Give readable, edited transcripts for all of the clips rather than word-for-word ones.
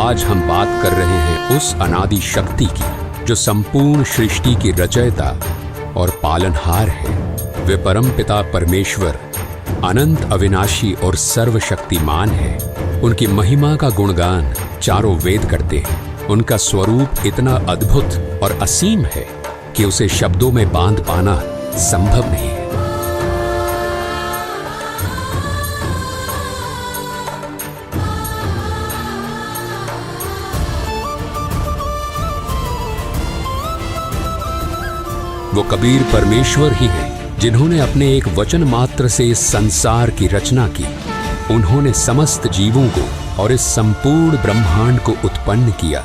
आज हम बात कर रहे हैं उस अनादि शक्ति की जो संपूर्ण सृष्टि की रचयिता और पालनहार है। वे परमपिता परमेश्वर अनंत अविनाशी और सर्वशक्तिमान है। उनकी महिमा का गुणगान चारों वेद करते हैं। उनका स्वरूप इतना अद्भुत और असीम है कि उसे शब्दों में बांध पाना संभव नहीं है। वो कबीर परमेश्वर ही है जिन्होंने अपने एक वचन मात्र से इस संसार की रचना की। उन्होंने समस्त जीवों को और इस संपूर्ण ब्रह्मांड को उत्पन्न किया।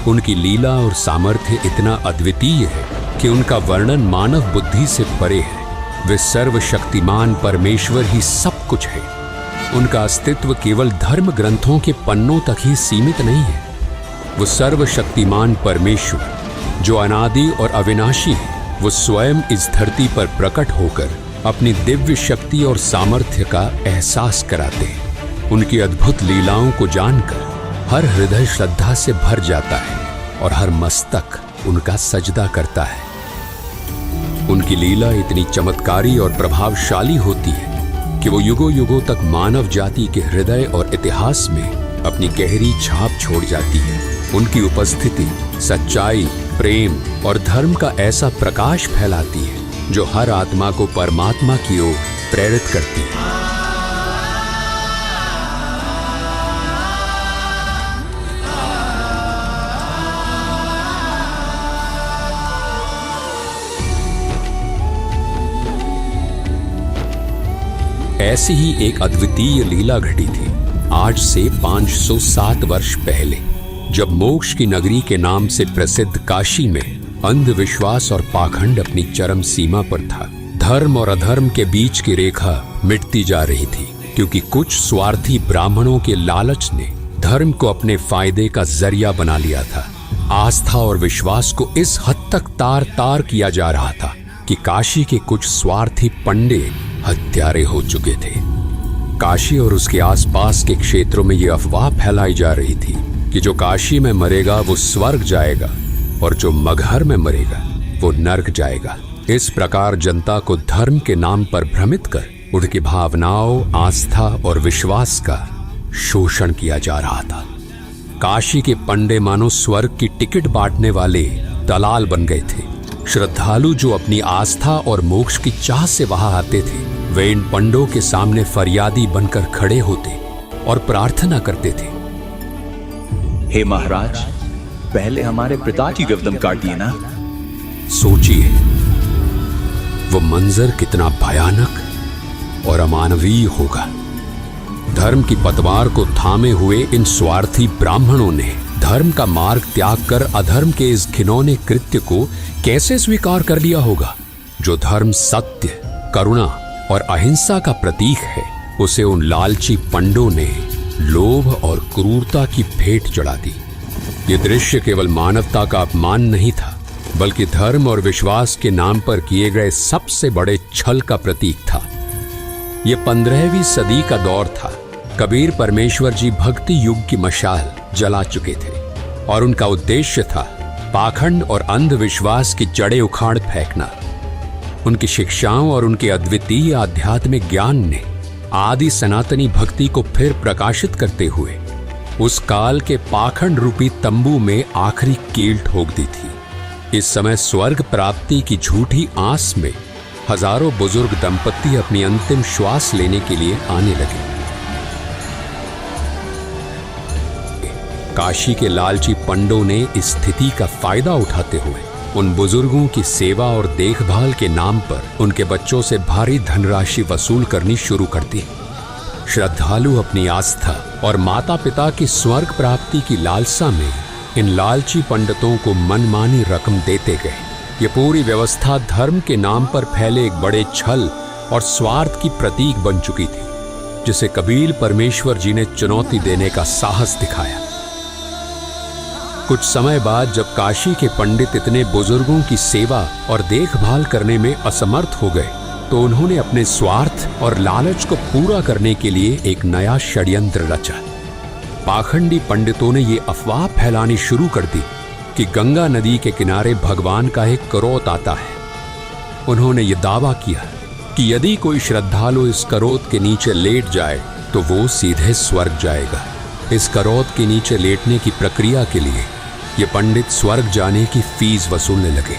उनकी लीला और सामर्थ्य इतना अद्वितीय है कि उनका वर्णन मानव बुद्धि से परे है। वे सर्वशक्तिमान परमेश्वर ही सब कुछ है। उनका अस्तित्व केवल धर्म ग्रंथों के पन्नों तक ही सीमित नहीं है। वो सर्वशक्तिमान परमेश्वर जो अनादि और अविनाशी है, वो स्वयं इस धरती पर प्रकट होकर अपनी दिव्य शक्ति और सामर्थ्य का एहसास कराते हैं। उनकी अद्भुत लीलाओं को जानकर हर हृदय श्रद्धा से भर जाता है और हर मस्तक उनका सजदा करता है। उनकी लीला इतनी चमत्कारी और प्रभावशाली होती है कि वो युगों युगों तक मानव जाति के हृदय और इतिहास में अपनी गहरी छाप छोड़ जाती है। उनकी उपस्थिति सच्चाई, प्रेम और धर्म का ऐसा प्रकाश फैलाती है जो हर आत्मा को परमात्मा की ओर प्रेरित करती है। ऐसी ही एक अद्वितीय लीला घटी थी आज से 507 वर्ष पहले, जब मोक्ष की नगरी के नाम से प्रसिद्ध काशी में अंधविश्वास और पाखंड अपनी चरम सीमा पर था। धर्म और अधर्म के बीच की रेखा मिटती जा रही थी क्योंकि कुछ स्वार्थी ब्राह्मणों के लालच ने धर्म को अपने फायदे का जरिया बना लिया था। आस्था और विश्वास को इस हद तक तार तार किया जा रहा था कि काशी के कुछ स्वार्थी पंडे हत्यारे हो चुके थे। काशी और उसके आसपास के क्षेत्रों में यह अफवाह फैलाई जा रही थी कि जो काशी में मरेगा वो स्वर्ग जाएगा और जो मगहर में मरेगा वो नर्क जाएगा। इस प्रकार जनता को धर्म के नाम पर भ्रमित कर उनकी भावनाओं, आस्था और विश्वास का शोषण किया जा रहा था। काशी के पंडे मानो स्वर्ग की टिकट बांटने वाले दलाल बन गए थे। श्रद्धालु जो अपनी आस्था और मोक्ष की चाह से वहां आते थे, वे इन पंडों के सामने फरियादी बनकर खड़े होते और प्रार्थना करते थे, हे महाराज, पहले हमारे पिता की गर्दन काट दिए ना। सोचिए वो मंजर कितना भयानक और अमानवीय होगा। धर्म की पतवार को थामे हुए इन स्वार्थी ब्राह्मणों ने धर्म का मार्ग त्याग कर अधर्म के इस घिनौने कृत्य को कैसे स्वीकार कर लिया होगा। जो धर्म सत्य, करुणा और अहिंसा का प्रतीक है, उसे उन लालची पंडों ने लोभ और क्रूरता की भेंट चढ़ा दी। ये दृश्य केवल मानवता का अपमान नहीं था, बल्कि धर्म और विश्वास के नाम पर किए गए सबसे बड़े छल का प्रतीक था। ये 15वीं सदी का दौर था। कबीर परमेश्वर जी भक्ति युग की मशाल जला चुके थे और उनका उद्देश्य था पाखंड और अंधविश्वास की जड़ें उखाड़ फेंकना। उनकी शिक्षाओं और उनके अद्वितीय आध्यात्मिक ज्ञान ने आदि सनातनी भक्ति को फिर प्रकाशित करते हुए उस काल के पाखंड रूपी तंबू में आखिरी कील ठोक दी थी। इस समय स्वर्ग प्राप्ति की झूठी आस में हजारों बुजुर्ग दंपत्ति अपनी अंतिम श्वास लेने के लिए आने लगे। काशी के लालची पंडों ने इस स्थिति का फायदा उठाते हुए उन बुजुर्गों की सेवा और देखभाल के नाम पर उनके बच्चों से भारी धनराशि वसूल करनी शुरू कर दी। श्रद्धालु अपनी आस्था और माता पिता की स्वर्ग प्राप्ति की लालसा में इन लालची पंडितों को मनमानी रकम देते गए। ये पूरी व्यवस्था धर्म के नाम पर फैले एक बड़े छल और स्वार्थ की प्रतीक बन चुकी थी, जिसे कबीर परमेश्वर जी ने चुनौती देने का साहस दिखाया। कुछ समय बाद जब काशी के पंडित इतने बुजुर्गों की सेवा और देखभाल करने में असमर्थ हो गए, तो उन्होंने अपने स्वार्थ और लालच को पूरा करने के लिए एक नया षड्यंत्र रचा। पाखंडी पंडितों ने ये अफवाह फैलानी शुरू कर दी कि गंगा नदी के किनारे भगवान का एक करोत आता है। उन्होंने ये दावा किया कि यदि कोई श्रद्धालु इस करोत के नीचे लेट जाए तो वो सीधे स्वर्ग जाएगा। इस करोत के नीचे लेटने की प्रक्रिया के लिए ये पंडित स्वर्ग जाने की फीस वसूलने लगे।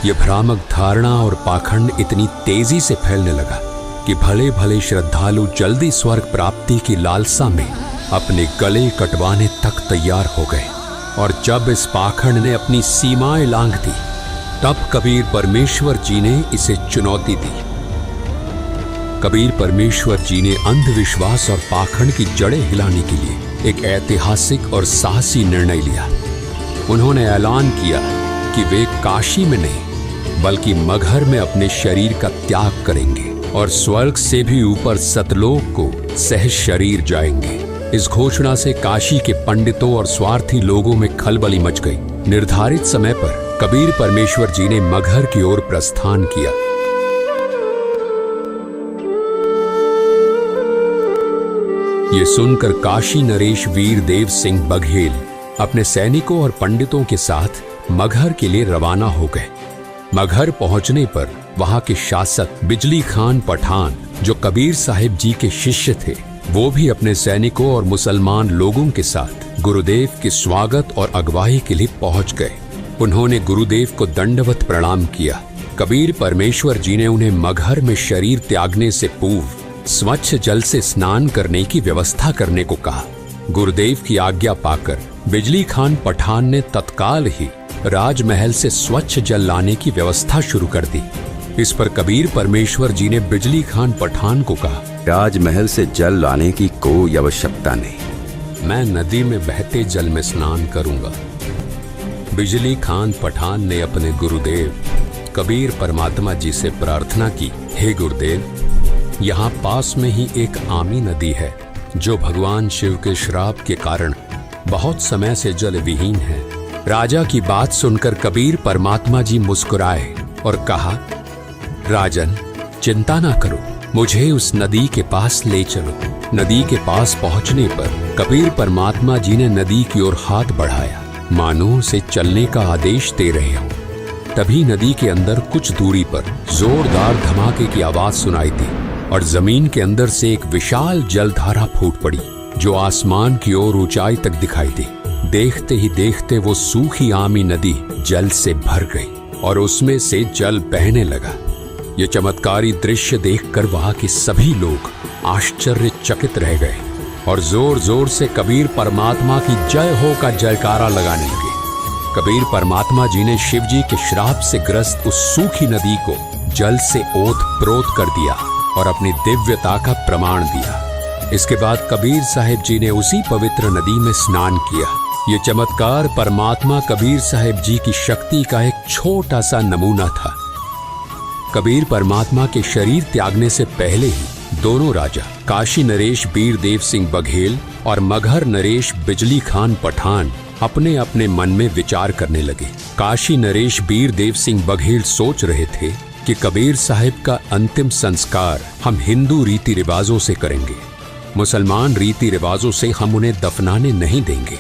ये भ्रामक धारणा और पाखंड इतनी तेजी से फैलने लगा कि भले भले श्रद्धालु जल्दी स्वर्ग प्राप्ति की लालसा में अपने गले कटवाने तक तैयार हो गए। और जब इस पाखंड ने अपनी सीमाएं लांघ दी, तब कबीर परमेश्वर जी ने इसे चुनौती दी। कबीर परमेश्वर जी ने अंधविश्वास और पाखंड की जड़ें हिलाने के लिए एक ऐतिहासिक और साहसी निर्णय लिया। उन्होंने ऐलान किया कि वे काशी में नहीं बल्कि मगहर में अपने शरीर का त्याग करेंगे और स्वर्ग से भी ऊपर सतलोक को सह शरीर जाएंगे। इस घोषणा से काशी के पंडितों और स्वार्थी लोगों में खलबली मच गई। निर्धारित समय पर कबीर परमेश्वर जी ने मगहर की ओर प्रस्थान किया। ये सुनकर काशी नरेश वीर देव सिंह बघेल अपने सैनिकों और पंडितों के साथ मगहर के लिए रवाना हो गए। मगहर पहुंचने पर वहां के शासक बिजली खान पठान, जो कबीर साहिब जी के शिष्य थे, वो भी अपने सैनिकों और मुसलमान लोगों के साथ गुरुदेव के स्वागत और अगवाई के लिए पहुंच गए। उन्होंने गुरुदेव को दंडवत प्रणाम किया। कबीर परमेश्वर जी ने उन्हें मगहर में शरीर त्यागने से पूर्व स्वच्छ जल से स्नान करने की व्यवस्था करने को कहा। गुरुदेव की आज्ञा पाकर बिजली खान पठान ने तत्काल ही राजमहल से स्वच्छ जल लाने की व्यवस्था शुरू कर दी। इस पर कबीर परमेश्वर जी ने बिजली खान पठान को कहा, राजमहल से जल लाने की कोई आवश्यकता नहीं, मैं नदी में बहते जल में स्नान करूंगा। बिजली खान पठान ने अपने गुरुदेव कबीर परमात्मा जी से प्रार्थना की, हे गुरुदेव, यहाँ पास में ही एक आमी नदी है जो भगवान शिव के श्राप के कारण बहुत समय से जल विहीन है। राजा की बात सुनकर कबीर परमात्मा जी मुस्कुराए और कहा, राजन, चिंता ना करो, मुझे उस नदी के पास ले चलो। नदी के पास पहुंचने पर कबीर परमात्मा जी ने नदी की ओर हाथ बढ़ाया, मानो उसे चलने का आदेश दे रहे हो। तभी नदी के अंदर कुछ दूरी पर जोरदार धमाके की आवाज सुनाई दी और जमीन के अंदर से एक विशाल जलधारा फूट पड़ी जो आसमान की ओर ऊंचाई तक दिखाई दी। देखते ही देखते वो सूखी आमी नदी जल से भर गई और उसमें से जल बहने लगा। ये चमत्कारी दृश्य देखकर वहां के सभी लोग आश्चर्यचकित रह गए और जोर जोर से कबीर परमात्मा की जय हो का जयकारा लगाने लगे। कबीर परमात्मा जी ने शिव जी के श्राप से ग्रस्त उस सूखी नदी को जल से ओत प्रोत कर दिया और अपनी दिव्यता का प्रमाण दिया। इसके बाद कबीर साहिब जी ने उसी पवित्र नदी में स्नान किया। ये चमत्कार परमात्मा कबीर साहिब जी की शक्ति का एक छोटा सा नमूना था। कबीर परमात्मा के शरीर त्यागने से पहले ही दोनों राजा काशी नरेश वीर देव सिंह बघेल और मगहर नरेश बिजली खान पठान अपने अपने मन में विचार करने लगे। काशी नरेश वीर देव सिंह बघेल सोच रहे थे कि कबीर साहिब का अंतिम संस्कार हम हिंदू रीति रिवाजों से करेंगे, मुसलमान रीति रिवाजों से हम उन्हें दफनाने नहीं देंगे।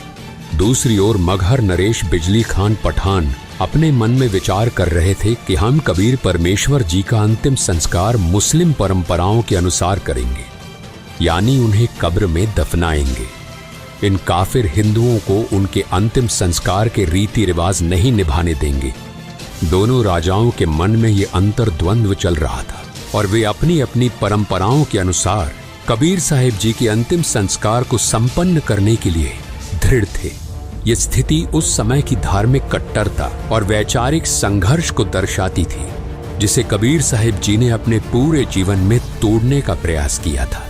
दूसरी ओर मगहर नरेश बिजली खान पठान अपने मन में विचार कर रहे थे कि हम कबीर परमेश्वर जी का अंतिम संस्कार मुस्लिम परंपराओं के अनुसार करेंगे, यानी उन्हें कब्र में दफनाएंगे। इन काफिर हिंदुओं को उनके अंतिम संस्कार के रीति रिवाज नहीं निभाने देंगे। दोनों राजाओं के मन में ये अंतर्द्वंद्व चल रहा था और वे अपनी अपनी परंपराओं के अनुसार कबीर साहिब जी के अंतिम संस्कार को संपन्न करने के लिए दृढ़ थे। ये स्थिति उस समय की धार्मिक कट्टरता और वैचारिक संघर्ष को दर्शाती थी, जिसे कबीर साहिब जी ने अपने पूरे जीवन में तोड़ने का प्रयास किया था।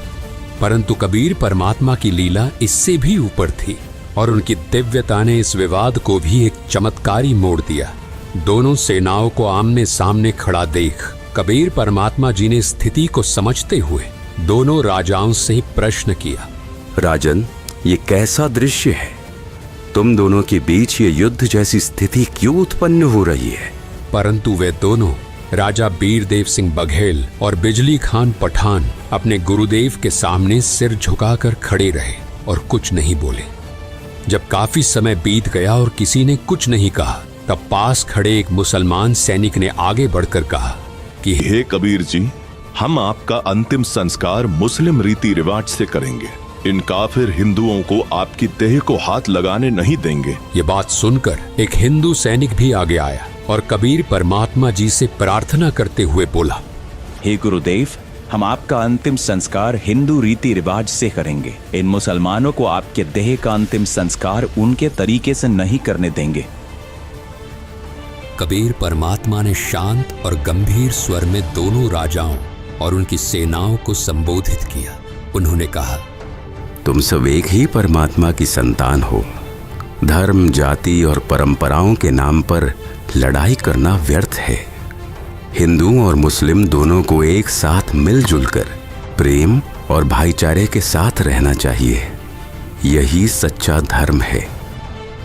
परंतु कबीर परमात्मा की लीला इससे भी ऊपर थी और उनकी दिव्यता ने इस विवाद को भी एक चमत्कारी मोड़ दिया। दोनों सेनाओं को आमने सामने खड़ा देख कबीर परमात्मा जी ने स्थिति को समझते हुए दोनों राजाओं से प्रश्न किया, राजन, ये कैसा दृश्य है? तुम दोनों के बीच ये युद्ध जैसी स्थिति क्यों उत्पन्न हो रही है? परंतु वे दोनों राजा वीर देव सिंह बघेल और बिजली खान पठान अपने गुरुदेव के सामने सिर झुकाकर खड़े रहे और कुछ नहीं बोले। जब काफी समय बीत गया और किसी ने कुछ नहीं कहा, तब पास खड़े एक मुसलमान सैनिक ने आगे बढ़कर कहा कि हे कबीर जी, हम आपका अंतिम संस्कार मुस्लिम रीति रिवाज से करेंगे। इन काफिर हिंदुओं को आपकी देह को हाथ लगाने नहीं देंगे। ये बात सुनकर एक हिंदू सैनिक भी आगे आया और कबीर परमात्मा जी से प्रार्थना करते हुए बोला, हे गुरुदेव, हम आपका अंतिम संस्कार हिंदू रीति रिवाज से करेंगे। इन मुसलमानों को आपके देह का अंतिम संस्कार उनके तरीके से नहीं करने देंगे। कबीर परमात्मा ने शांत और गंभीर स्वर में दोनों राजाओं और उनकी सेनाओं को संबोधित किया। उन्होंने कहा, तुम सब एक ही परमात्मा की संतान हो। धर्म, जाति और परंपराओं के नाम पर लड़ाई करना व्यर्थ है। हिंदू और मुस्लिम दोनों को एक साथ मिलजुल कर प्रेम और भाईचारे के साथ रहना चाहिए। यही सच्चा धर्म है।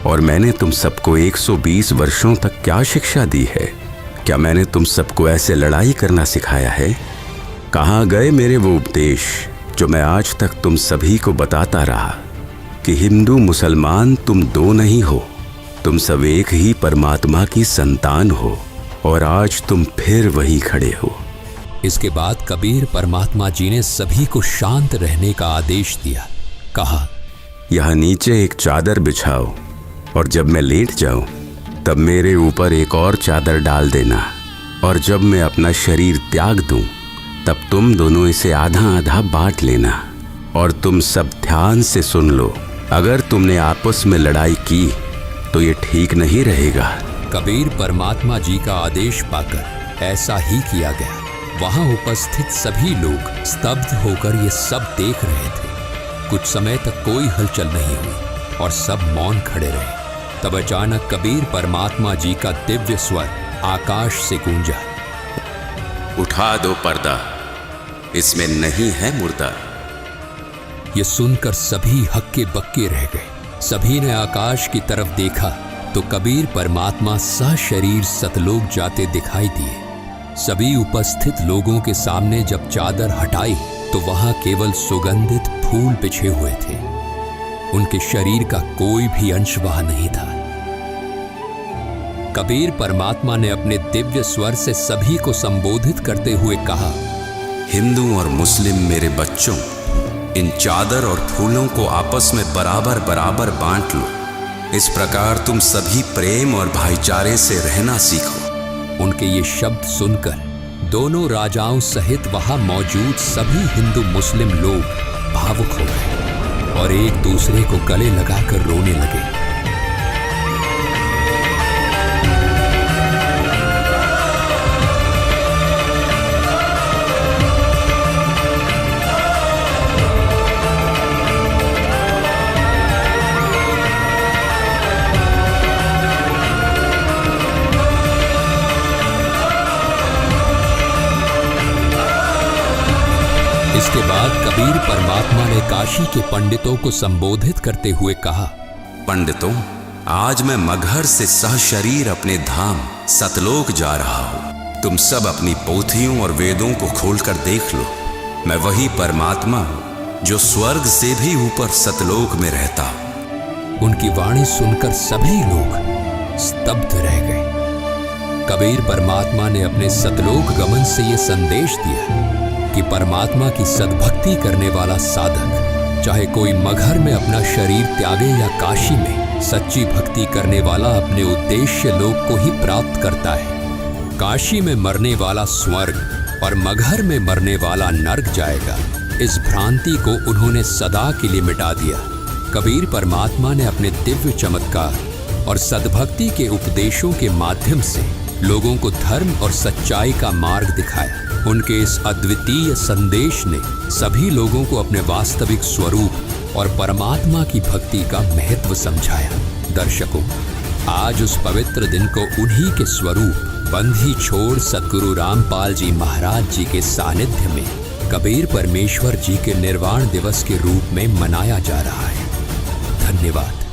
और मैंने तुम सबको 120 वर्षों तक क्या शिक्षा दी है? क्या मैंने तुम सबको ऐसे लड़ाई करना सिखाया है? कहाँ गए मेरे वो उपदेश जो मैं आज तक तुम सभी को बताता रहा कि हिंदू मुसलमान तुम दो नहीं हो, तुम सब एक ही परमात्मा की संतान हो। और आज तुम फिर वही खड़े हो। इसके बाद कबीर परमात्मा जी ने सभी को शांत रहने का आदेश दिया। कहा, यहाँ नीचे एक चादर बिछाओ और जब मैं लेट जाऊं तब मेरे ऊपर एक और चादर डाल देना। और जब मैं अपना शरीर त्याग दूं तब तुम दोनों इसे आधा आधा बांट लेना। और तुम सब ध्यान से सुन लो, अगर तुमने आपस में लड़ाई की तो ये ठीक नहीं रहेगा। कबीर परमात्मा जी का आदेश पाकर ऐसा ही किया गया। वहां उपस्थित सभी लोग स्तब्ध होकर ये सब देख रहे थे। कुछ समय तक कोई हलचल नहीं हुई और सब मौन खड़े रहे। तब अचानक कबीर परमात्मा जी का दिव्य स्वर आकाश से गूंजा, उठा दो पर्दा, इसमें नहीं है मुर्दा। ये सुनकर सभी हक्के बक्के रह गए। सभी ने आकाश की तरफ देखा तो कबीर परमात्मा सशरीर सतलोक जाते दिखाई दिए। सभी उपस्थित लोगों के सामने जब चादर हटाई तो वहां केवल सुगंधित फूल बिछे हुए थे। उनके शरीर का कोई भी अंश वहां नहीं था। कबीर परमात्मा ने अपने दिव्य स्वर से सभी को संबोधित करते हुए कहा, हिंदू और मुस्लिम मेरे बच्चों, इन चादर और फूलों को आपस में बराबर बराबर बांट लो। इस प्रकार तुम सभी प्रेम और भाईचारे से रहना सीखो। उनके ये शब्द सुनकर दोनों राजाओं सहित वहां मौजूद सभी हिंदू मुस्लिम लोग भावुक हो गए और एक दूसरे को गले लगाकर रोने लगे। इसके बाद कबीर परमात्मा ने काशी के पंडितों को संबोधित करते हुए कहा, पंडितों, आज मैं मगहर से सहशरीर अपने धाम सतलोक जा रहा हूँ। तुम सब अपनी पोथियों और वेदों को खोलकर देख लो। मैं वही परमात्मा हूँ जो स्वर्ग से भी ऊपर सतलोक में रहता हूँ। उनकी वाणी सुनकर सभी लोग स्तब्ध रह गए। कबीर परमात्मा ने अपने सतलोक गमन से ये संदेश दिया कि परमात्मा की सद्भक्ति करने वाला साधक, चाहे कोई मगहर में अपना शरीर त्यागे या काशी में सच्ची भक्ति करने वाला अपने उद्देश्य लोक को ही प्राप्त करता है। काशी में मरने वाला स्वर्ग और मगहर में मरने वाला नर्क जाएगा। इस भ्रांति को उन्होंने सदा के लिए मिटा दिया। कबीर परमात्मा ने अपने दिव्य चमत्कार और सद्भक्ति के उपदेशों के माध्यम से लोगों को धर्म और सच्चाई का मार्ग दिखाया। उनके इस अद्वितीय संदेश ने सभी लोगों को अपने वास्तविक स्वरूप और परमात्मा की भक्ति का महत्व समझाया। दर्शकों, आज उस पवित्र दिन को उन्हीं के स्वरूप बंधी छोड़ सद्गुरु रामपाल जी महाराज जी के सानिध्य में कबीर परमेश्वर जी के निर्वाण दिवस के रूप में मनाया जा रहा है। धन्यवाद।